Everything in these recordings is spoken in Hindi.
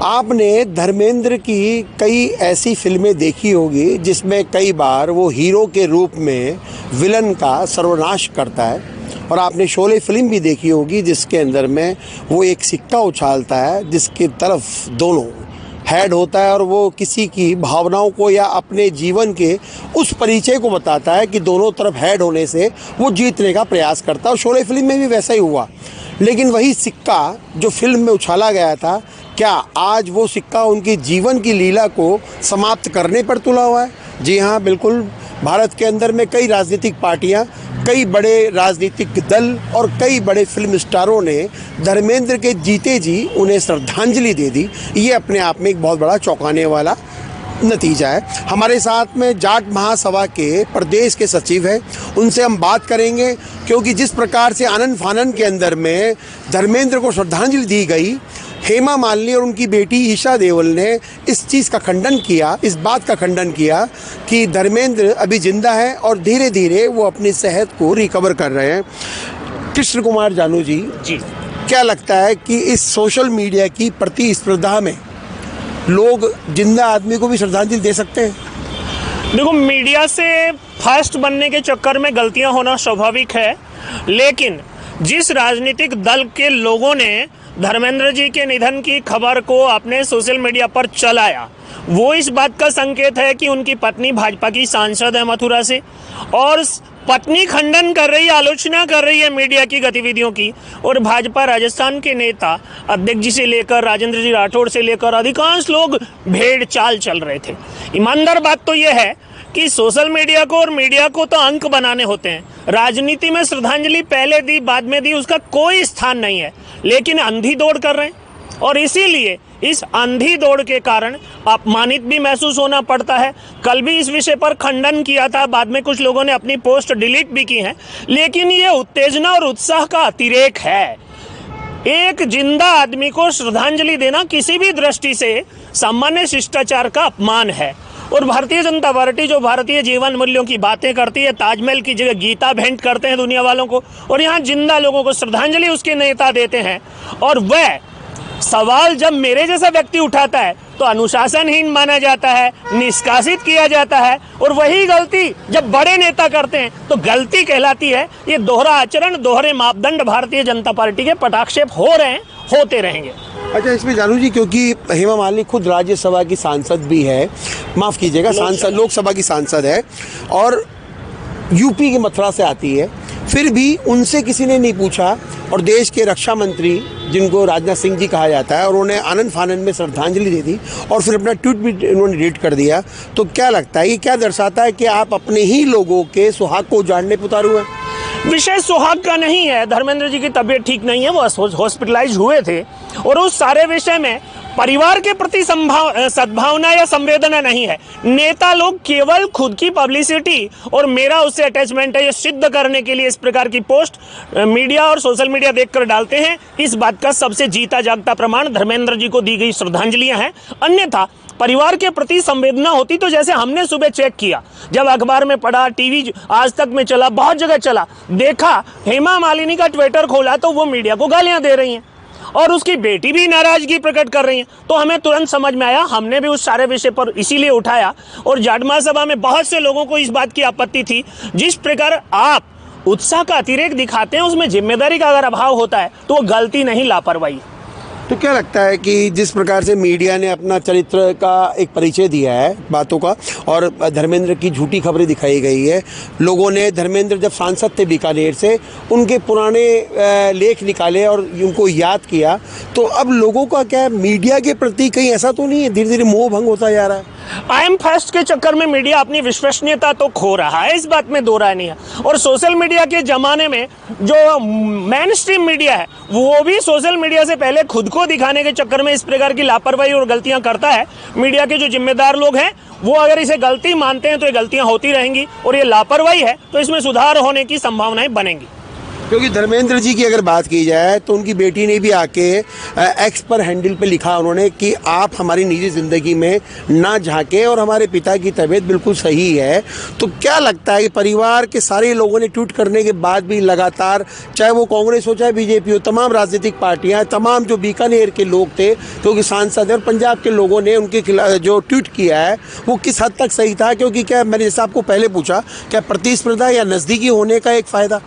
आपने धर्मेंद्र की कई ऐसी फिल्में देखी होगी जिसमें कई बार वो हीरो के रूप में विलन का सर्वनाश करता है, और आपने शोले फिल्म भी देखी होगी जिसके अंदर में वो एक सिक्का उछालता है जिसकी तरफ दोनों हेड होता है और वो किसी की भावनाओं को या अपने जीवन के उस परिचय को बताता है कि दोनों तरफ हेड होने से वो जीतने का प्रयास करता है। और शोले फिल्म में भी वैसा ही हुआ, लेकिन वही सिक्का जो फिल्म में उछाला गया था, क्या आज वो सिक्का उनकी जीवन की लीला को समाप्त करने पर तुला हुआ है? जी हाँ, बिल्कुल। भारत के अंदर में कई राजनीतिक पार्टियां, कई बड़े राजनीतिक दल और कई बड़े फिल्म स्टारों ने धर्मेंद्र के जीते जी उन्हें श्रद्धांजलि दे दी। ये अपने आप में एक बहुत बड़ा चौंकाने वाला नतीजा है। हमारे साथ में जाट महासभा के प्रदेश के सचिव हैं, उनसे हम बात करेंगे, क्योंकि जिस प्रकार से आनन फानन के अंदर में धर्मेंद्र को श्रद्धांजलि दी गई, हेमा मालिनी और उनकी बेटी ईशा देओल ने इस चीज़ का खंडन किया, इस बात का खंडन किया कि धर्मेंद्र अभी जिंदा है और धीरे धीरे वो अपनी सेहत को रिकवर कर रहे हैं। कृष्ण कुमार जानू जी, क्या लगता है कि इस सोशल मीडिया की प्रतिस्पर्धा में लोग जिंदा आदमी को भी श्रद्धांजलि दे सकते हैं? देखो, मीडिया से फर्स्ट बनने के चक्कर में गलतियां होना स्वाभाविक है, लेकिन जिस राजनीतिक दल के लोगों ने धर्मेंद्र जी के निधन की खबर को अपने सोशल मीडिया पर चलाया, वो इस बात का संकेत है कि उनकी पत्नी भाजपा की सांसद है मथुरा से, और पत्नी खंडन कर रही है, आलोचना कर रही है मीडिया की गतिविधियों की, और भाजपा राजस्थान के नेता अध्यक्ष जी से लेकर राजेंद्र जी राठौड़ से लेकर अधिकांश लोग भेड़ चाल चल रहे थे। ईमानदार बात तो यह है कि सोशल मीडिया को और मीडिया को तो अंक बनाने होते हैं। राजनीति में श्रद्धांजलि पहले दी बाद में दी उसका कोई स्थान नहीं है, लेकिन अंधी दौड़ कर रहे हैं, और इसीलिए इस अंधी दौड़ के कारण अपमानित भी महसूस होना पड़ता है। कल भी इस विषय पर खंडन किया था, बाद में कुछ लोगों ने अपनी पोस्ट डिलीट भी की है, लेकिन ये उत्तेजना और उत्साह का अतिरेक है। एक जिंदा आदमी को श्रद्धांजलि देना किसी भी दृष्टि से सामान्य शिष्टाचार का अपमान है। और भारतीय जनता पार्टी जो भारतीय जीवन मूल्यों की बातें करती है, ताजमहल की जगह गीता भेंट करते हैं दुनिया वालों को, और यहाँ जिंदा लोगों को श्रद्धांजलि उसके नेता देते हैं। और वह सवाल जब मेरे जैसा व्यक्ति उठाता है तो अनुशासनहीन माना जाता है, निष्कासित किया जाता है, और वही गलती जब बड़े नेता करते हैं तो गलती कहलाती है। ये दोहरा आचरण, दोहरे मापदंड भारतीय जनता पार्टी के पटाक्षेप हो रहे हैं, होते रहेंगे। अच्छा, इसमें जानू जी, क्योंकि हेमा मालिनी खुद राज्यसभा की सांसद भी है, माफ़ कीजिएगा, सांसद लोकसभा की सांसद है, और यूपी की मथुरा से आती है, फिर भी उनसे किसी ने नहीं पूछा, और देश के रक्षा मंत्री जिनको राजनाथ सिंह जी कहा जाता है, और उन्हें आनन फानन में श्रद्धांजलि दे दी और फिर अपना ट्वीट भी उन्होंने डिलीट कर दिया। तो क्या लगता है, ये क्या दर्शाता है कि आप अपने ही लोगों के सुहाग को उजाड़ने पर उतारू हैं? विषय सुहाग का नहीं है। धर्मेंद्र जी की तबीयत ठीक नहीं है, वो हॉस्पिटलाइज हुए थे, और उस सारे विषय में परिवार के प्रति सद्भावना या संवेदना नहीं है। नेता लोग केवल खुद की पब्लिसिटी और मेरा उससे अटैचमेंट है ये सिद्ध करने के लिए इस प्रकार की पोस्ट मीडिया और सोशल मीडिया देखकर डालते हैं। इस बात का सबसे जीता जागता प्रमाण धर्मेंद्र जी को दी गई श्रद्धांजलियां हैं। अन्यथा परिवार के प्रति संवेदना होती तो जैसे हमने सुबह चेक किया, जब अखबार में पढ़ा, टीवी आज तक में चला, बहुत जगह चला, देखा हेमा मालिनी का ट्विटर खोला तो वो मीडिया को गालियां दे रही हैं और उसकी बेटी भी नाराजगी प्रकट कर रही है। तो हमें तुरंत समझ में आया, हमने भी उस सारे विषय पर इसीलिए उठाया। और जाट महासभा में बहुत से लोगों को इस बात की आपत्ति थी, जिस प्रकार आप उत्साह का अतिरेक दिखाते हैं उसमें जिम्मेदारी का अगर अभाव होता है तो वो गलती नहीं, लापरवाही। तो क्या लगता है कि जिस प्रकार से मीडिया ने अपना चरित्र का एक परिचय दिया है बातों का, और धर्मेंद्र की झूठी खबरें दिखाई गई है, लोगों ने धर्मेंद्र जब सांसद थे बीकानेर से उनके पुराने लेख निकाले और उनको याद किया, तो अब लोगों का क्या मीडिया के प्रति कहीं ऐसा तो नहीं है धीरे धीरे मोह भंग होता जा रहा है? आई फर्स्ट के चक्कर में मीडिया अपनी विश्वसनीयता तो खो रहा है, इस बात में दो राय नहीं है। और सोशल मीडिया के जमाने में जो मेन स्ट्रीम मीडिया है वो भी सोशल मीडिया से पहले खुद को दिखाने के चक्कर में इस प्रकार की लापरवाही और गलतियां करता है। मीडिया के जो जिम्मेदार लोग हैं वो अगर इसे गलती मानते हैं तो ये गलतियां होती रहेंगी, और ये लापरवाही है तो इसमें सुधार होने की संभावनाएं बनेंगी। क्योंकि धर्मेंद्र जी की अगर बात की जाए तो उनकी बेटी ने भी आके एक्स पर हैंडल पे लिखा उन्होंने कि आप हमारी निजी ज़िंदगी में ना झांके और हमारे पिता की तबीयत बिल्कुल सही है। तो क्या लगता है कि परिवार के सारे लोगों ने ट्वीट करने के बाद भी लगातार, चाहे वो कांग्रेस हो चाहे बीजेपी हो, तमाम राजनीतिक पार्टियाँ, तमाम जो बीकानेर के लोग थे क्योंकि सांसद हैं और पंजाब के लोगों ने उनके खिलाफ जो ट्वीट किया है वो किस हद तक सही था? क्योंकि क्या मैंने जैसा आपको पहले पूछा, क्या प्रतिस्पर्धा या नज़दीकी होने का एक फ़ायदा?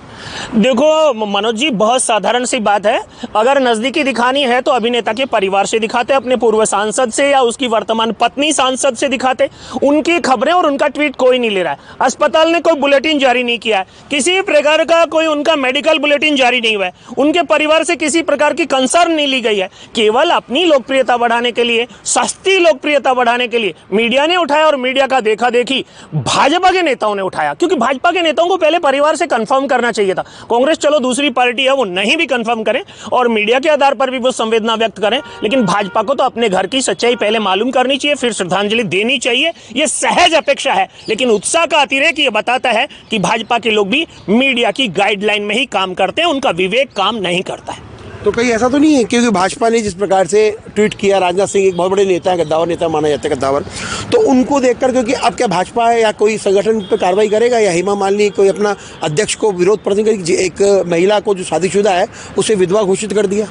देखो मनोज जी, बहुत साधारण सी बात है। अगर नजदीकी दिखानी है तो अभिनेता के परिवार से दिखाते, अपने पूर्व सांसद से या उसकी वर्तमान पत्नी सांसद से दिखाते। उनकी खबरें और उनका ट्वीट कोई नहीं ले रहा है। अस्पताल ने कोई बुलेटिन जारी नहीं किया है, किसी प्रकार का कोई उनका मेडिकल बुलेटिन जारी नहीं हुआ है, उनके परिवार से किसी प्रकार की कंसर्न नहीं ली गई है। केवल अपनी लोकप्रियता बढ़ाने के लिए, सस्ती लोकप्रियता बढ़ाने के लिए मीडिया ने उठाया और मीडिया का देखा देखी भाजपा के नेताओं ने उठाया, क्योंकि भाजपा के नेताओं को पहले परिवार से कंफर्म करना चाहिए था। कांग्रेस चलो दूसरी पार्टी है, वो नहीं भी कंफर्म करें और मीडिया के आधार पर भी वो संवेदना व्यक्त करें, लेकिन भाजपा को तो अपने घर की सच्चाई पहले मालूम करनी चाहिए, फिर श्रद्धांजलि देनी चाहिए। ये सहज अपेक्षा है, लेकिन उत्साह का अतिरेक ये बताता है कि भाजपा के लोग भी मीडिया की गाइडलाइन में ही काम करते हैं, उनका विवेक काम नहीं करता है। तो कहीं ऐसा तो नहीं है क्योंकि भाजपा ने जिस प्रकार से ट्वीट किया, राजनाथ सिंह एक बहुत बड़े नेता है, गद्दावर नेता माना जाता है, गद्दावर, तो उनको देखकर, क्योंकि अब क्या भाजपा है या कोई संगठन पर कार्रवाई करेगा या हेमा मालिनी कोई अपना अध्यक्ष को विरोध प्रदर्शन करेगी? एक महिला को जो शादीशुदा है उसे विधवा घोषित कर दिया।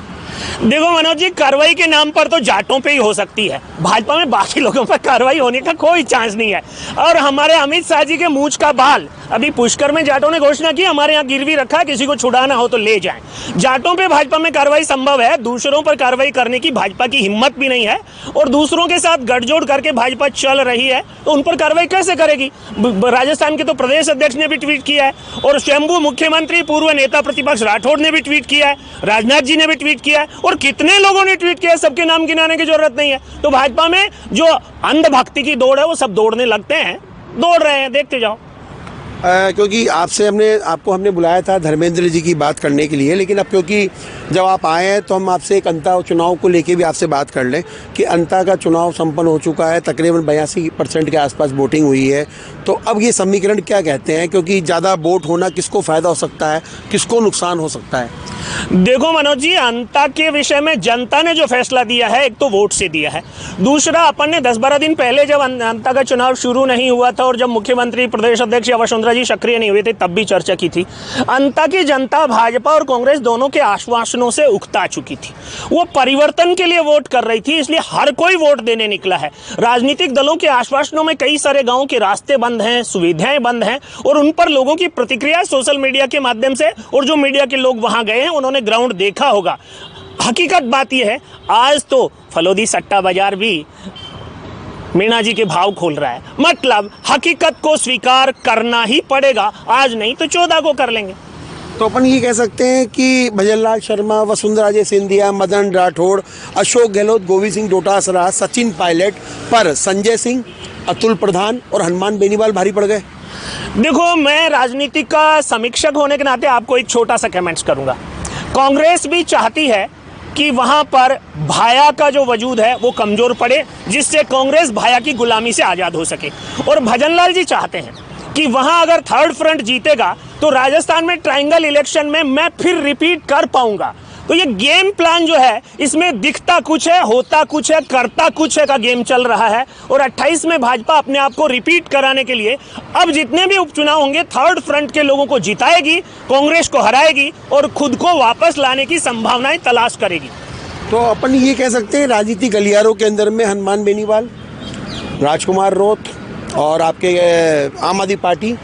देखो मनोज जी, कार्रवाई के नाम पर तो जाटों पे ही हो सकती है, भाजपा में बाकी लोगों पर कार्रवाई होने का कोई चांस नहीं है। और हमारे अमित शाह जी के मूंछ का बाल, अभी पुष्कर में जाटों ने घोषणा की हमारे यहाँ गिरवी रखा, किसी को छुड़ाना हो तो ले जाएं। जाटों पे भाजपा में कार्रवाई संभव है, दूसरों पर कार्रवाई करने की भाजपा की हिम्मत भी नहीं है, और दूसरों के साथ गठजोड़ करके भाजपा चल रही है तो उन पर कार्रवाई कैसे करेगी? राजस्थान के तो प्रदेश अध्यक्ष ने भी ट्वीट किया है, और स्वयंभू मुख्यमंत्री पूर्व नेता प्रतिपक्ष राठौड़ ने भी ट्वीट किया है, राजनाथ जी ने भी ट्वीट किया है, और कितने लोगों ने ट्वीट किया है, सबके नाम गिनाने की जरूरत नहीं है। तो भाजपा में जो अंधभक्ति की दौड़ है वो सब दौड़ने लगते हैं, दौड़ रहे हैं, देखते जाओ। क्योंकि आपको हमने बुलाया था धर्मेंद्र जी की बात करने के लिए, लेकिन अब क्योंकि जब आप आए हैं तो हम आपसे एक अंता चुनाव को लेके भी आपसे बात कर लें कि अंता का चुनाव संपन्न हो चुका है, तकरीबन 82% के आसपास वोटिंग हुई है। तो अब ये समीकरण क्या कहते हैं, क्योंकि ज़्यादा वोट होना किसको फ़ायदा हो सकता है, किसको नुकसान हो सकता है? देखो मनोज जी, अंता के विषय में जनता ने जो फैसला दिया है, एक तो वोट से दिया है, दूसरा अपन ने 10-12 दिन पहले जब अंता का चुनाव शुरू नहीं हुआ था और जब मुख्यमंत्री प्रदेश अध्यक्ष वसुंधरा जी सक्रिय नहीं हुए थे तब भी चर्चा की थी। अंता की जनता भाजपा और कांग्रेस दोनों के आश्वासनों से उकता चुकी थी, वो परिवर्तन के लिए वोट कर रही थी, इसलिए हर कोई वोट देने निकला है। राजनीतिक दलों के आश्वासनों में कई सारे गाँव के रास्ते बंद हैं, सुविधाएं बंद हैं, और उन पर लोगों की प्रतिक्रिया सोशल मीडिया के माध्यम से, और जो मीडिया के लोग वहां गए हैं उन्होंने ग्राउंड देखा होगा। हकीकत बात यह है, आज तो फलोदी सट्टा बाजार भी मीणा जी के भाव खोल रहा है, मतलब हकीकत को स्वीकार करना ही पड़ेगा, आज नहीं तो 14 को कर लेंगे। तो अपन ये कह सकते हैं कि भजनलाल शर्मा, वसुंधरा जी सिंधिया, मदन राठौड़, अशोक गहलोत, गोविंद सिंह डोटासरा, सचिन पायलट पर संजय सिंह, अतुल प्रधान और हनुमान बेनीवाल भारी पड़ गए। देखो, मैं राजनीति का समीक्षक होने के नाते आपको एक छोटा सा कमेंट्स करूंगा। कांग्रेस भी चाहती है कि वहां पर भाया का जो वजूद है वो कमजोर पड़े, जिससे कांग्रेस भाया की गुलामी से आजाद हो सके, और भजनलाल जी चाहते हैं कि वहां अगर थर्ड फ्रंट जीतेगा तो राजस्थान में ट्रायंगल इलेक्शन में मैं फिर रिपीट कर पाऊंगा। तो ये गेम प्लान जो है, इसमें दिखता कुछ है, होता कुछ है, करता कुछ है का गेम चल रहा है, और 28 में भाजपा अपने आप को रिपीट कराने के लिए अब जितने भी उपचुनाव होंगे थर्ड फ्रंट के लोगों को जिताएगी, कांग्रेस को हराएगी और खुद को वापस लाने की संभावनाएं तलाश करेगी। तो अपन ये कह सकते हैं राजनीतिक गलियारों के अंदर में हनुमान बेनीवाल, राजकुमार रोत और आपके आम आदमी पार्टी,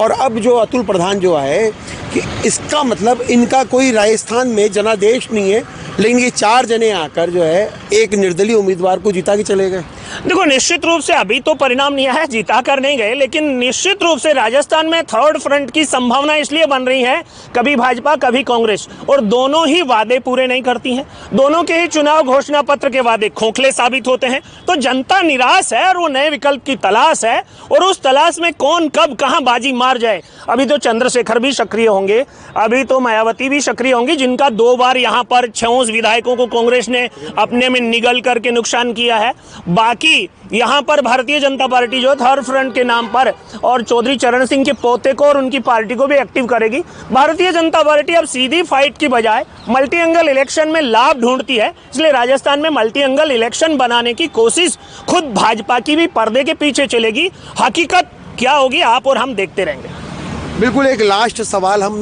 और अब जो अतुल प्रधान जो है, कि इसका मतलब इनका कोई राजस्थान में जनादेश नहीं है, लेकिन ये 4 जने आकर जो है एक निर्दलीय उम्मीदवार को जिता के चले गए। देखो, निश्चित रूप से अभी तो परिणाम नहीं आया, जिता कर नहीं गए, लेकिन निश्चित रूप से राजस्थान में थर्ड फ्रंट की संभावना इसलिए बन रही है, कभी भाजपा कभी कांग्रेस, और दोनों ही वादे पूरे नहीं करती हैं, दोनों के ही चुनाव घोषणा पत्र के वादे खोखले साबित होते हैं। तो जनता निराश है और वो नए विकल्प की तलाश है, और उस तलाश में कौन कब कहां बाजी मार जाए, अभी तो चंद्रशेखर भी सक्रिय होंगे, अभी तो मायावती भी सक्रिय होंगी, जिनका 2 बार यहाँ पर 6 विधायकों को कांग्रेस ने अपने में निगल करके नुकसान किया है। बाकी यहाँ पर भारतीय जनता पार्टी जो थर्ड फ्रंट के नाम पर और चौधरी चरण सिंह के पोते को और उनकी पार्टी को भी एक्टिव करेगी। भारतीय जनता पार्टी अब सीधी फाइट की बजाय मल्टी एंगल इलेक्शन में लाभ ढूंढती है, इसलिए राजस्थान में मल्टी एंगल इलेक्शन बनाने की कोशिश खुद भाजपा की भी पर्दे के पीछे चलेगी। हकीकत क्या होगी आप और हम देखते रहेंगे। बिल्कुल, एक लास्ट सवाल हम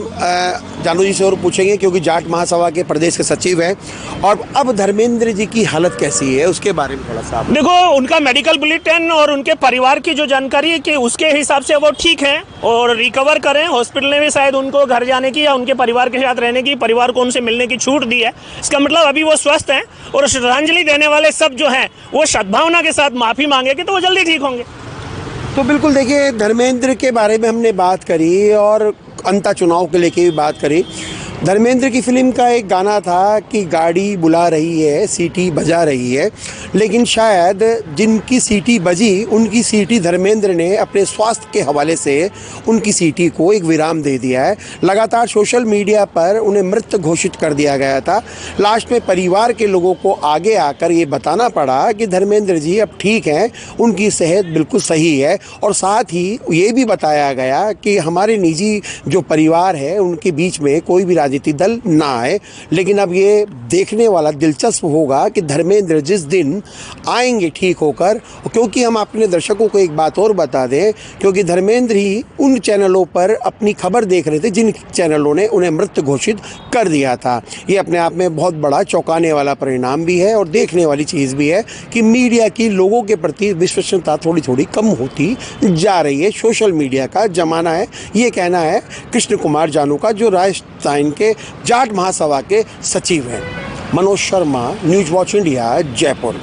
जानू जी से और पूछेंगे, क्योंकि जाट महासभा के प्रदेश के सचिव हैं, और अब धर्मेंद्र जी की हालत कैसी है उसके बारे में थोड़ा सा आप। देखो, उनका मेडिकल बुलेटिन और उनके परिवार की जो जानकारी है कि उसके हिसाब से वो ठीक हैं और रिकवर करें। हॉस्पिटल ने भी शायद उनको घर जाने की या उनके परिवार के साथ रहने की, परिवार को उनसे मिलने की छूट दी है। इसका मतलब अभी वो स्वस्थ हैं और श्रद्धांजलि देने वाले सब जो हैं वो सद्भावना के साथ माफ़ी मांगेंगे तो वो जल्दी ठीक होंगे। तो बिल्कुल देखिए, धर्मेंद्र के बारे में हमने बात करी और अंता चुनाव के लेके भी बात करी। धर्मेंद्र की फिल्म का एक गाना था कि गाड़ी बुला रही है, सीटी बजा रही है, लेकिन शायद जिनकी सीटी बजी उनकी सीटी धर्मेंद्र ने अपने स्वास्थ्य के हवाले से उनकी सीटी को एक विराम दे दिया है। लगातार सोशल मीडिया पर उन्हें मृत घोषित कर दिया गया था। लास्ट में परिवार के लोगों को आगे आकर ये बताना पड़ा कि धर्मेंद्र जी अब ठीक हैं, उनकी सेहत बिल्कुल सही है, और साथ ही ये भी बताया गया कि हमारे निजी जो परिवार है उनके बीच में कोई भी राजनीतिक दल ना आए। लेकिन अब ये देखने वाला दिलचस्प होगा कि धर्मेंद्र जिस दिन आएंगे ठीक होकर, क्योंकि हम अपने दर्शकों को एक बात और बता दें, क्योंकि धर्मेंद्र ही उन चैनलों पर अपनी खबर देख रहे थे जिन चैनलों ने उन्हें मृत घोषित कर दिया था। ये अपने आप में बहुत बड़ा चौंकाने वाला परिणाम भी है और देखने वाली चीज़ भी है कि मीडिया की लोगों के प्रति विश्वसनीयता थोड़ी थोड़ी कम होती जा रही है। सोशल मीडिया का जमाना है, ये कहना है कृष्ण कुमार जानू का, जो राजस्थान के जाट महासभा के सचिव हैं। Manoj Sharma, news watch India, Jaipur.